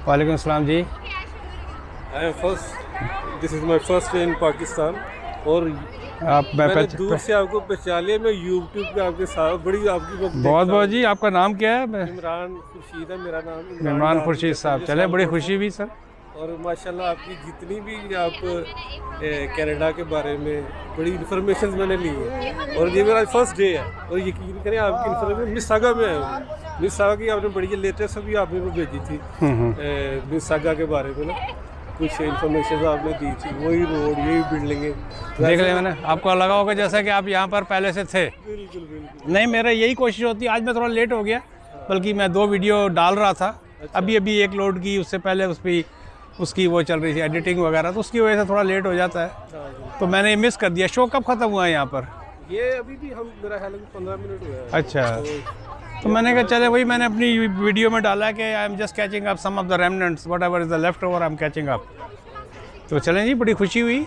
वालेकुम अस्सलाम जी। This is my first day in Pakistan और मैंने दूर से आपको पहचान लिया। मैं यूट्यूब पे आपके साथ बड़ी आपकी बहुत बहुत जी। आपका नाम क्या है? इमरान खुर्शीद है मेरा नाम। इमरान खुर्शीद साहब, चले बड़ी खुशी भी सर। और माशाल्लाह आपकी जितनी भी आप कनाडा के बारे में बड़ी इन्फॉर्मेशन मैंने ली है और ये मेरा फर्स्ट डे है और यकीन करें आपकी इन्फॉर्मेशन मिसागा में आया हूँ। मिसागा की आपने बड़ी लेटेस्ट अभी आपने को भेजी थी मिसागा के बारे में ना, कुछ इन्फॉर्मेशन आपने दी थी। वही रोड, यही बिल्डिंगें देख लिया मैंने। आपको लगा होगा जैसा कि आप यहाँ पर पहले से थे। बिल्कुल बिल्कुल। नहीं, मेरा यही कोशिश होती है। आज मैं थोड़ा लेट हो गया, बल्कि मैं 2 वीडियो डाल रहा था। अभी एक लोड की, उससे पहले उसकी वो चल रही थी एडिटिंग वगैरह, तो उसकी वजह से थोड़ा लेट हो जाता है। तो मैंने मिस कर दिया। शो कब ख़त्म हुआ है यहाँ पर? ये अभी भी हम मेरा ख्याल है 15 मिनट हुआ है। अच्छा, तो मैंने कहा चले वही मैंने अपनी वीडियो में डाला कि I am just catching up some of the remnants whatever is the left over, I am catching up. तो चलें जी, बड़ी खुशी हुई।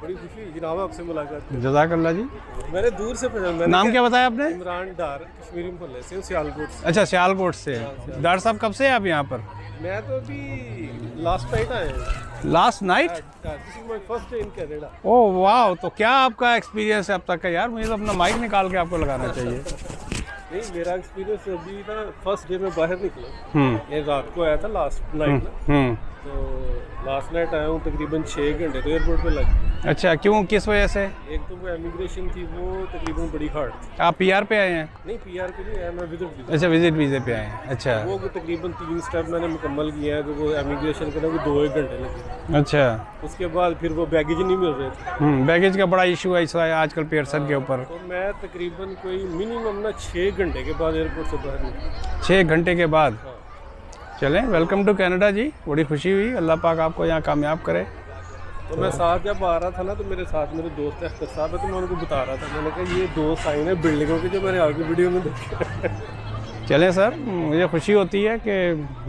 बड़ी खुशी हुई जनाब आपसे मुलाकात। जज़ाकल्लाह जी। मैंने दूर से पहचाना। नाम क्या बताया आपने? इमरान डार, कश्मीरी मोहल्ले से, सियालकोट से। अच्छा, सियालकोट से। डार साहब कब से हैं आप यहाँ पर? मैं तो अभी लास्ट नाइट आया हूँ। Last night? This is my first day in Canada. Oh वाह, तो क्या आपका एक्सपीरियंस है अब तक का? यार मुझे तो अपना माइक निकाल के आपको लगाना चाहिए। नहीं, मेरा एक्सपीरियंस अभी ना फर्स्ट डे में बाहर निकला। ये रात को आया था लास्ट नाइट ना। तो लास्ट नाइट आया हूँ, तकरीबन 6 घंटे तो एयरपोर्ट पे लग। अच्छा, क्यों, किस वजह से? एक तो वो एमिग्रेशन थी, वो तकरीबन बड़ी हार्ड थी। आप पीआर पे आए हैं? नहीं, पीआर पे नहीं आया, मैं विजिट वीज़ा। अच्छा, विजिट वीज़े पे आए हैं। अच्छा, वो तकरीबन 3 स्टेप मैंने मुकम्मल किया है। तो वो एमिग्रेशन करने को 2-1 घंटे लगे। अच्छा, उसके बाद फिर वो बैगेज नहीं मिल रहे थे। बैगेज का बड़ा इशू है इस आजकल पेयरसन के ऊपर। तो मैं तकरीबन कोई मिनिमम ना 6 घंटे के बाद एयरपोर्ट से बाहर निकला। 6 घंटे के बाद? चलें, वेलकम टू कनाडा जी। बड़ी खुशी हुई। अल्लाह पाक आपको यहाँ कामयाब करे। तो मैं साथ जब आ रहा था ना, तो मेरे साथ मेरे दोस्त अख्तर साहब है, तो मैं उनको बता रहा था। मैंने कहा ये 2 साइन है बिल्डिंगों के जो मैंने आगे वीडियो में देखे। चलें सर, मुझे खुशी होती है कि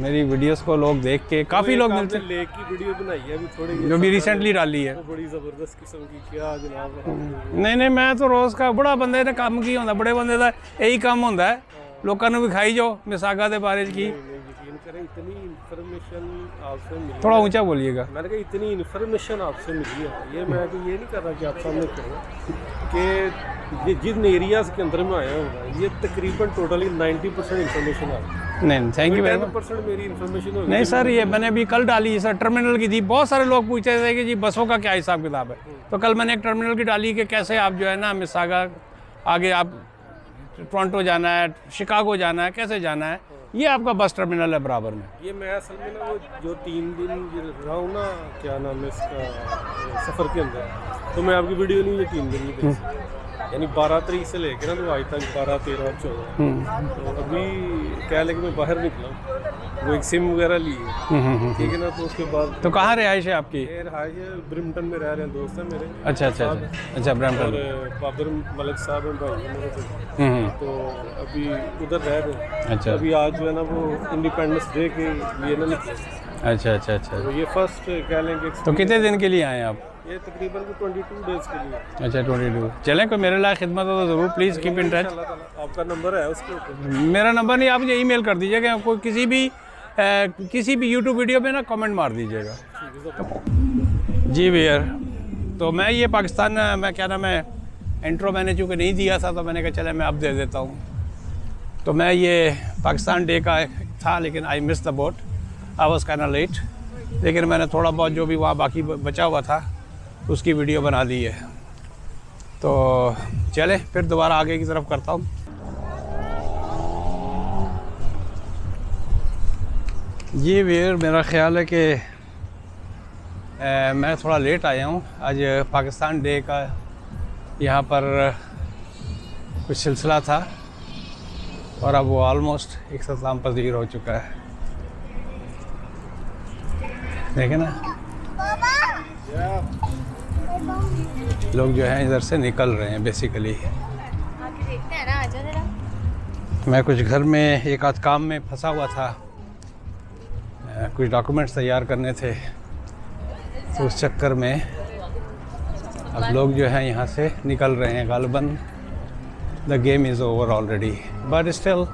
मेरी वीडियोस को लोग देख के काफ़ी लोग मिलते हैं। लेक की वीडियो बनाई है अभी थोड़ी, जो भी रिसेंटली डाली है, बड़ी ज़बरदस्त किस्म की। क्या जनाब। नहीं, मैं तो रोज़ का बड़ा बंदे ने काम की होंगे, बड़े बंदे का यही काम होंगे है, लोगों को विखाई जाओ मिसागा के बारे की। यकीन करें, इतनी इन्फॉर्मेशन आपसे मिली। थोड़ा ऊंचा बोलिएगा। मैंने कहा इतनी इन्फॉर्मेशन आपसे मिली है। ये मैं तो ये नहीं कर रहा कि आप सामने करूँ कि ये जिन एरियाज़ के अंदर में आया हूँ, ये तकरीबन टोटली 90% इन्फॉर्मेशन आ गई। नहीं, थैंक यू वेरी मच। 10% मेरी इन्फॉर्मेशन हो गई। नहीं सर, ये मैंने अभी कल डाली सर, टर्मिनल की थी। बहुत सारे लोग पूछ रहे थे कि जी बसों का क्या हिसाब किताब है। तो कल मैंने एक टर्मिनल की डाली कि कैसे आप जो है ना मिसागा आगे आप टोरंटो जाना है, शिकागो जाना है, कैसे जाना है। ये आपका बस टर्मिनल है बराबर में। ये मैं असल में ना वो जो 3 दिन रहा हूँ ना, क्या नाम है इसका, सफ़र के अंदर, तो मैं आपकी वीडियो नहीं, ये 3 दिन नहीं देखी। यानी 12 तारीख से लेकर ना तो आज तक 12, 13 और 14। तो अभी कह लें कि मैं बाहर निकला हूँ, वो एक सिम वगैरह ली है, ठीक है ना। तो उसके बाद तो कहाँ रिहाइश है आपकी? रहाइश ब्रिम्पटन में रह रहे हैं, दोस्त हैं मेरे। अच्छा, ब्रैम्पटन। और बाबर मलिक साहब हैं भाई हैं मेरे से, तो अभी उधर रह रहे हैं। अच्छा, अभी आज जो है ना वो इंडिपेंडेंस डे के लिए ना निकले। अच्छा। तो ये फर्स्ट कह लेंगे। तो कितने दिन के लिए आए आप? ये तकरीबन 22 डेज के लिए। अच्छा, 22। चलें, कोई मेरे लिए खिदमत हो तो ज़रूर प्लीज़ कीप इन टच। आपका नंबर है उसके ऊपर? मेरा नंबर नहीं, आप मुझे ईमेल कर दीजिएगा। कोई किसी भी यूट्यूब वीडियो में ना कमेंट मार दीजिएगा। जी भैया, तो मैं ये पाकिस्तान, मैं क्या नाम है, इंट्रो मैंने चूँकि नहीं दिया था, तो मैंने कहा चले मैं अब दे देता हूँ। तो मैं ये पाकिस्तान डे का था, लेकिन I miss the boat, I was kind of late. लेकिन मैंने थोड़ा बहुत जो भी वहाँ बाकी बचा हुआ था उसकी वीडियो बना दी है। तो चले फिर दोबारा आगे की तरफ करता हूँ। ये वीर, मेरा ख्याल है कि मैं थोड़ा लेट आया हूँ। आज पाकिस्तान डे का यहाँ पर कुछ सिलसिला था और अब वो ऑलमोस्ट इख्तिताम पज़ीर हो चुका है। देखें ना, लोग जो हैं इधर से निकल रहे हैं बेसिकली। मैं कुछ घर में एक आध काम में फंसा हुआ था, कुछ डॉक्यूमेंट्स तैयार करने थे, तो उस चक्कर में अब लोग जो हैं यहाँ से निकल रहे हैं। गालिबन the game is over already, but still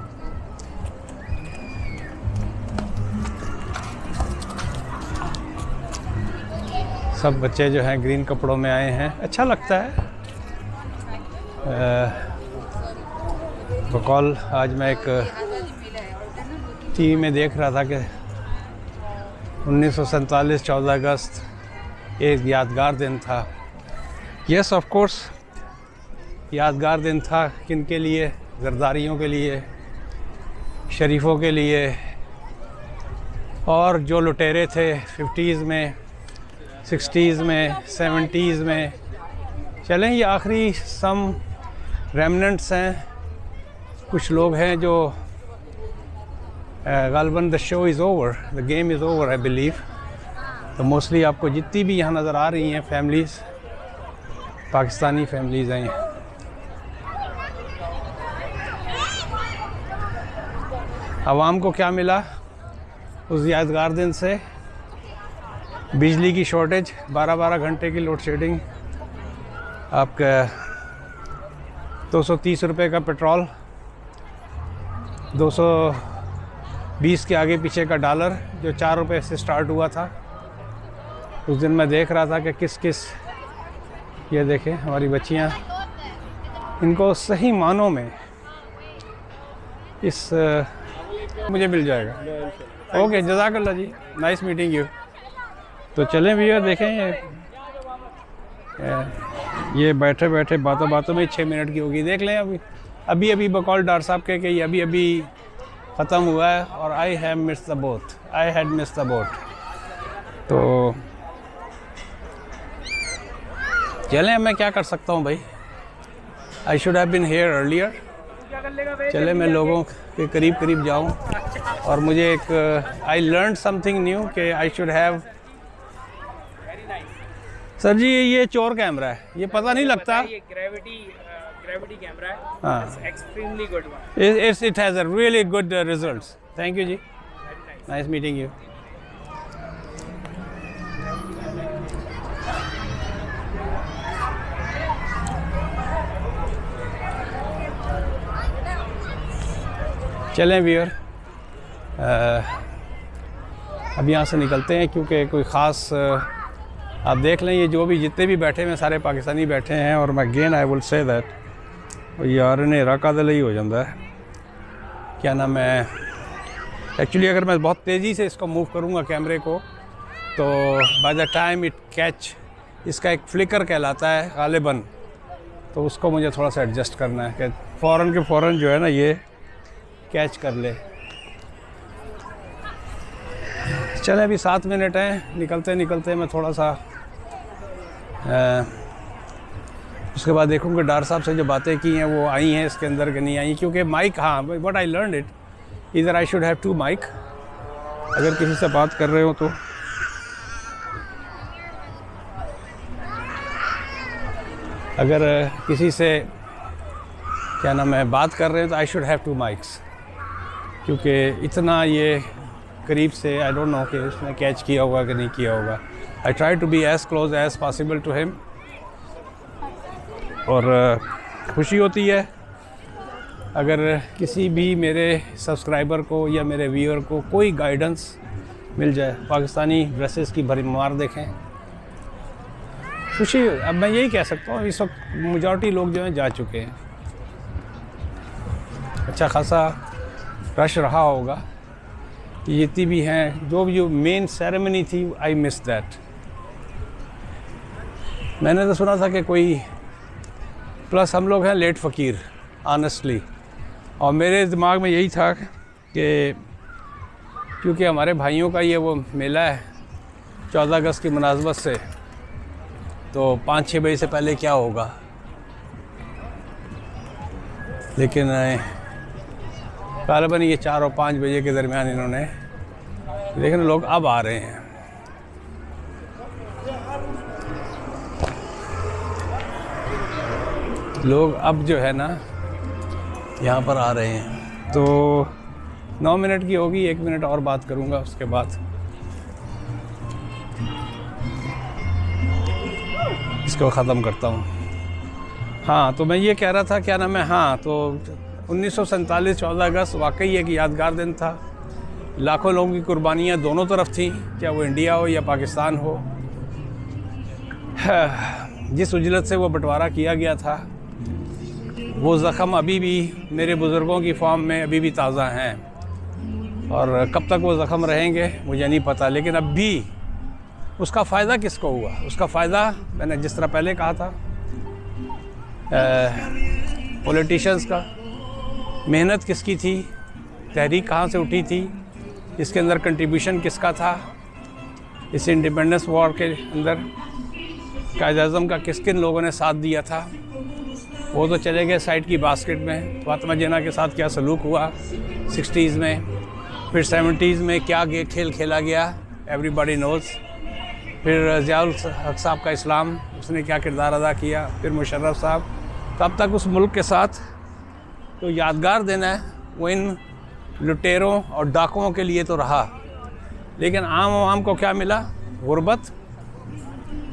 सब बच्चे जो हैं ग्रीन कपड़ों में आए हैं, अच्छा लगता है। बकौल आज मैं एक टीवी में देख रहा था कि 1947 14 अगस्त एक यादगार दिन था। यस ऑफ कोर्स यादगार दिन था, किन के लिए? ज़रदारियों के लिए, शरीफों के लिए, और जो लुटेरे थे 50s में, 60s में, 70s में। चलें, ये आखिरी सम रेमनेंट्स हैं। कुछ लोग हैं जो गालिबन the show is over, the game is over I believe. तो मोस्टली आपको जितनी भी यहाँ नज़र आ रही हैं फैमिलीज़, पाकिस्तानी फैमिलीज़ हैं। आवाम को क्या मिला उस यादगार दिन से? बिजली की शॉर्टेज, 12-12 घंटे की लोड शेडिंग, आपका 230 रुपये का पेट्रोल, 220 के आगे पीछे का डॉलर जो 4 रुपये से स्टार्ट हुआ था। उस दिन मैं देख रहा था कि किस किस, ये देखें हमारी बच्चियाँ, इनको सही मानों में इस मुझे मिल जाएगा। ओके, जज़ाकल्लाह जी, नाइस मीटिंग यू। तो चलें भैया, देखें ये बैठे बैठे बातों बातों में 6 मिनट की होगी। देख लें अभी बकौल डॉक्टर साहब के कि ये अभी ख़त्म हुआ है और I had missed the boat. तो चलें, मैं क्या कर सकता हूँ भाई, I should have been here earlier. चले मैं लोगों के करीब करीब जाऊं और मुझे एक आई लर्न समथिंग न्यू कि आई शुड हैव। सर जी ये चोर कैमरा है, ये पता नहीं लगता। ये ग्रेविटी कैमरा है। हाँ, extremely good one. It has a really good results. Thank you जी, नाइस मीटिंग यू। चलें व्यूअर, अब यहाँ से निकलते हैं क्योंकि कोई ख़ास आप देख लें, ये जो भी जितने भी बैठे हैं सारे पाकिस्तानी बैठे हैं। और मैं again I will say that यार नेरा का दिल ही हो जाता है। क्या नाम है, एक्चुअली अगर मैं बहुत तेज़ी से इसको मूव करूँगा कैमरे को तो by the time it catch, इसका एक फ्लिकर कहलाता है गालिबन, तो उसको मुझे थोड़ा सा एडजस्ट करना है कि फ़ौरन के फ़ौरन जो है ना ये कैच कर ले। चले अभी 7 मिनट हैं, निकलते मैं थोड़ा सा उसके बाद देखूँगा डॉक्टर साहब से जो बातें की हैं वो आई हैं इसके अंदर कि नहीं आई। क्योंकि माइक, हाँ व्हाट आई लर्न इट, इधर आई शुड हैव 2 माइक अगर किसी से बात कर रहे हो तो। अगर किसी से क्या नाम है बात कर रहे हैं तो आई शुड हैव 2 माइक्स, क्योंकि इतना ये करीब से आई डोंट नो कि उसने कैच किया होगा कि नहीं किया होगा। I try to be as close as possible to him. और खुशी होती है अगर किसी भी मेरे सब्सक्राइबर को या मेरे व्यूअर को कोई गाइडेंस मिल जाए। पाकिस्तानी ड्रेसेस की भरमार देखें, खुशी। अब मैं यही कह सकता हूँ इस वक्त मेजॉरिटी लोग जो हैं जा चुके हैं, अच्छा खासा रश रहा होगा। जितनी भी हैं, जो मेन सेरेमनी थी, आई मिस दैट। मैंने तो सुना था कि कोई, प्लस हम लोग हैं लेट फ़कीर ऑनेस्टली, और मेरे दिमाग में यही था कि क्योंकि हमारे भाइयों का ये वो मेला है 14 अगस्त की मुनासबत से, तो 5-6 बजे से पहले क्या होगा। लेकिन गालिबन ये 4 और 5 बजे के दरमियान इन्होंने, लेकिन लोग अब आ रहे हैं। लोग अब जो है ना यहाँ पर आ रहे हैं। तो 9 मिनट की होगी, 1 मिनट और बात करूँगा उसके बाद इसको ख़त्म करता हूँ। हाँ, तो मैं ये कह रहा था, क्या नाम है, हाँ, तो 1947 14 अगस्त वाकई एक यादगार दिन था। लाखों लोगों की कुर्बानियाँ दोनों तरफ थीं, चाहे वो इंडिया हो या पाकिस्तान हो। जिस उजलत से वो बंटवारा किया गया था, वो ज़ख़म अभी भी मेरे बुज़ुर्गों की फॉर्म में अभी भी ताज़ा हैं, और कब तक वो ज़ख़म रहेंगे मुझे नहीं पता। लेकिन अब भी उसका फ़ायदा किसको हुआ? उसका फ़ायदा मैंने जिस तरह पहले कहा था, पॉलिटिशियंस का। मेहनत किसकी थी? तहरीक कहाँ से उठी थी? इसके अंदर कंट्रीब्यूशन किसका था? इस इंडिपेंडेंस वॉर के अंदर कायद-ए-आज़म का किन किन लोगों ने साथ दिया था? वो तो चले गए साइड की बास्केट में। फातिमा जिन्ना के साथ क्या सलूक हुआ 60s में, फिर 70s में क्या खेल खेला गया, एवरीबॉडी नोज़। फिर ज़ियाउल हक साहब का इस्लाम, उसने क्या किरदार अदा किया, फिर मुशर्रफ साहब। तब तक उस मुल्क के साथ तो यादगार दिन है वो इन लुटेरों और डाकुओं के लिए तो रहा, लेकिन आम आवाम को क्या मिला? गुर्बत,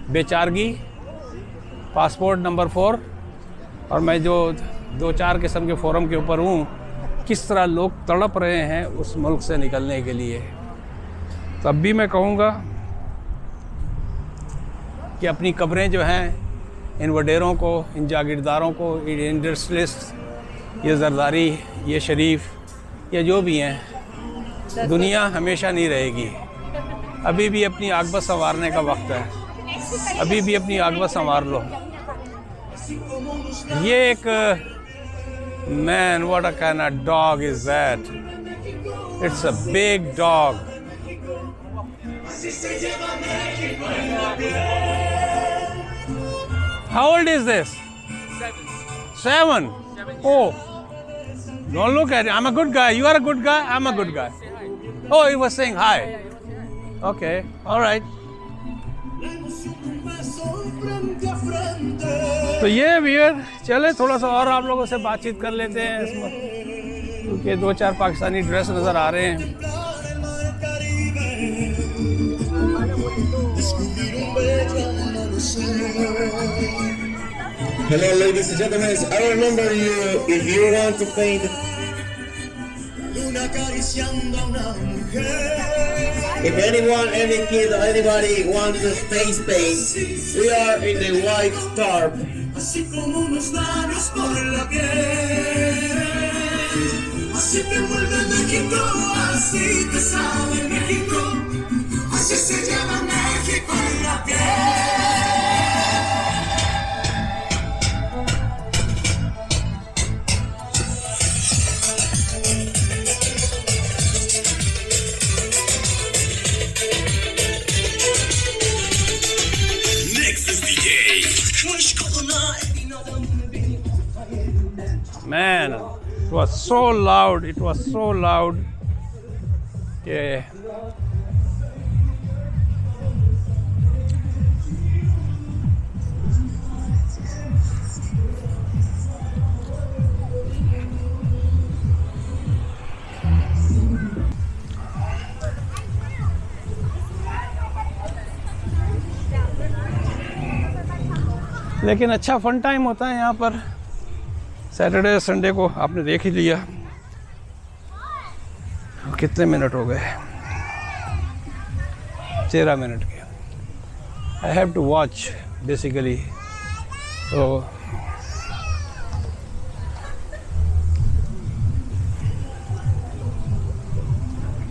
बेचारगी, पासपोर्ट नंबर 4। और मैं जो 2-4 किस्म के फ़ोरम के ऊपर हूँ, किस तरह लोग तड़प रहे हैं उस मुल्क से निकलने के लिए। तब भी मैं कहूँगा कि अपनी कब्रें जो हैं इन वडेरों को, इन जागीरदारों को, इन इंडस्ट्रियलिस्ट, ये जरदारी, ये शरीफ, ये जो भी हैं, दुनिया हमेशा नहीं रहेगी। अभी भी अपनी आगबत संवारने का वक्त है, अभी भी अपनी आगबत संवार लो। ये एक man, what a kind of dog is that? It's a big dog. How old is this? 7. Oh, don't look at it. I'm a good guy. You are a good guy. I'm a good guy. Oh, he was saying hi. Okay, all right. तो ये viewer, चले थोड़ा सा और आप लोगों से बातचीत कर लेते हैं इसमें, क्योंकि 2-4 पाकिस्तानी ड्रेस नज़र आ रहे हैं। Hello, ladies and gentlemen. I remember you. If you want to paint, if anyone, any kid, or anybody wants to face paint, we are in the White Star. Así como unos labios por la piel, así te vuelve México, así te sabe México, así se llama México en la piel. Man, it was so loud. It was so loud. Yeah. लेकिन अच्छा fun time होता है यहाँ पर। Saturday Sunday को आपने देख ही लिया। कितने मिनट हो गए? 13 मिनट के। I have to watch basically. तो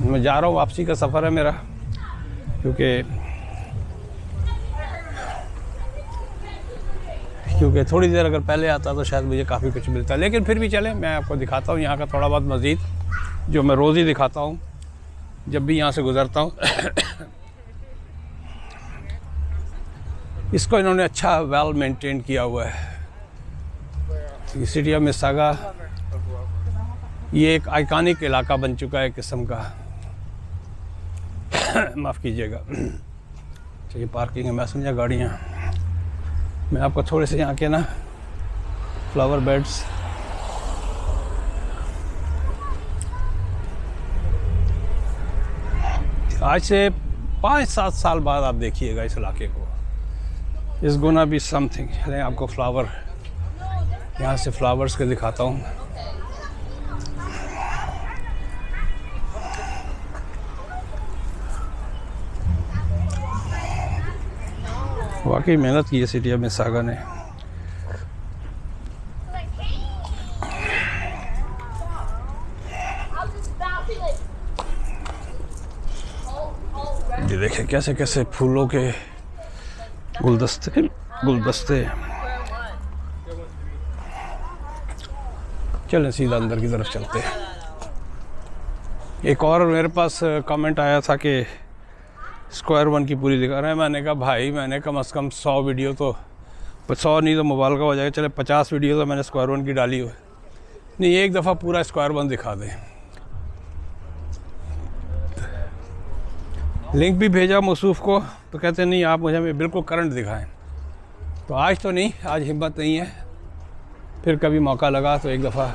मैं जा रहा हूँ, वापसी का सफ़र है मेरा, क्योंकि थोड़ी देर अगर पहले आता तो शायद मुझे काफ़ी कुछ मिलता। लेकिन फिर भी चले, मैं आपको दिखाता हूँ यहाँ का थोड़ा बहुत मज़ीद, जो मैं रोज़ ही दिखाता हूँ जब भी यहाँ से गुज़रता हूँ। इसको इन्होंने अच्छा वेल मेंटेन किया हुआ है। सिटी ऑफ मिसागा ये एक आइकॉनिक इलाका बन चुका है किस्म का। माफ़ कीजिएगा। चाहिए पार्किंग है, मैं समझा गाड़ियाँ। मैं आपको थोड़े से यहाँ के ना फ्लावर बेड्स, आज से 5-7 साल बाद आप देखिएगा इस इलाके को। इस गोना भी समथिंग। चलें आपको फ्लावर यहाँ से फ्लावर्स के दिखाता हूँ। वाकई मेहनत की है सिटी ऑफ मिसागा ने। ये देखें कैसे कैसे फूलों के गुलदस्ते। चलें सीधा अंदर की तरफ चलते हैं। एक और मेरे पास कमेंट आया था कि स्क्वायर वन की पूरी दिखा रहे हैं। मैंने कहा भाई मैंने कम से कम 100 वीडियो तो 100 नहीं तो मोबाइल का हो जाएगा, चले 50 वीडियो तो मैंने स्क्वायर वन की डाली हुई। नहीं एक दफ़ा पूरा स्क्वायर वन दिखा दें। लिंक भी भेजा मौसूफ़ को तो कहते नहीं आप मुझे बिल्कुल करंट दिखाएं। तो आज तो नहीं, आज हिम्मत नहीं है, फिर कभी मौका लगा तो एक दफ़ा।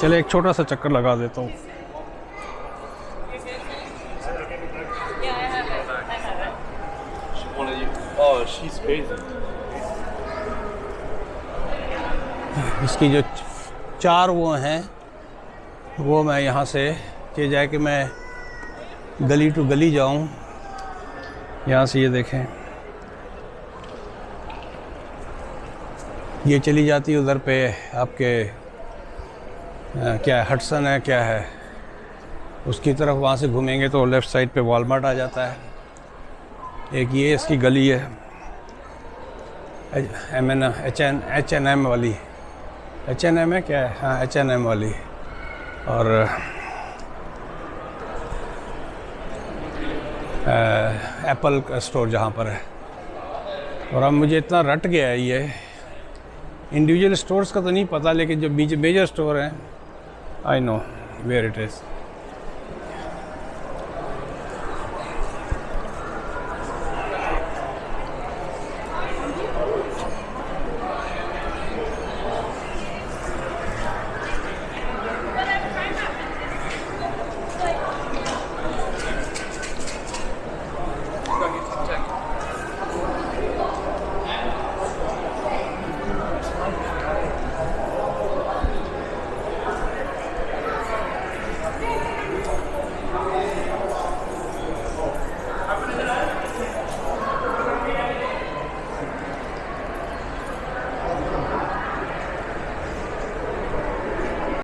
चले एक छोटा सा चक्कर लगा देता हूँ। इसकी जो 4 वो हैं वो मैं यहाँ से ये जाए कि मैं गली टू गली जाऊँ। यहाँ से ये देखें ये चली जाती है उधर पे आपके क्या है हडसन है क्या है उसकी तरफ, वहाँ से घूमेंगे तो लेफ़्ट साइड पे वॉलमार्ट आ जाता है। एक ये इसकी गली है H&M वाली, H&M है क्या है, हाँ H&M वाली। और एप्पल का स्टोर जहाँ पर है। और अब मुझे इतना रट गया है ये इंडिविजुअल स्टोर्स का तो नहीं पता, लेकिन जो मेजर स्टोर हैं I know where it is.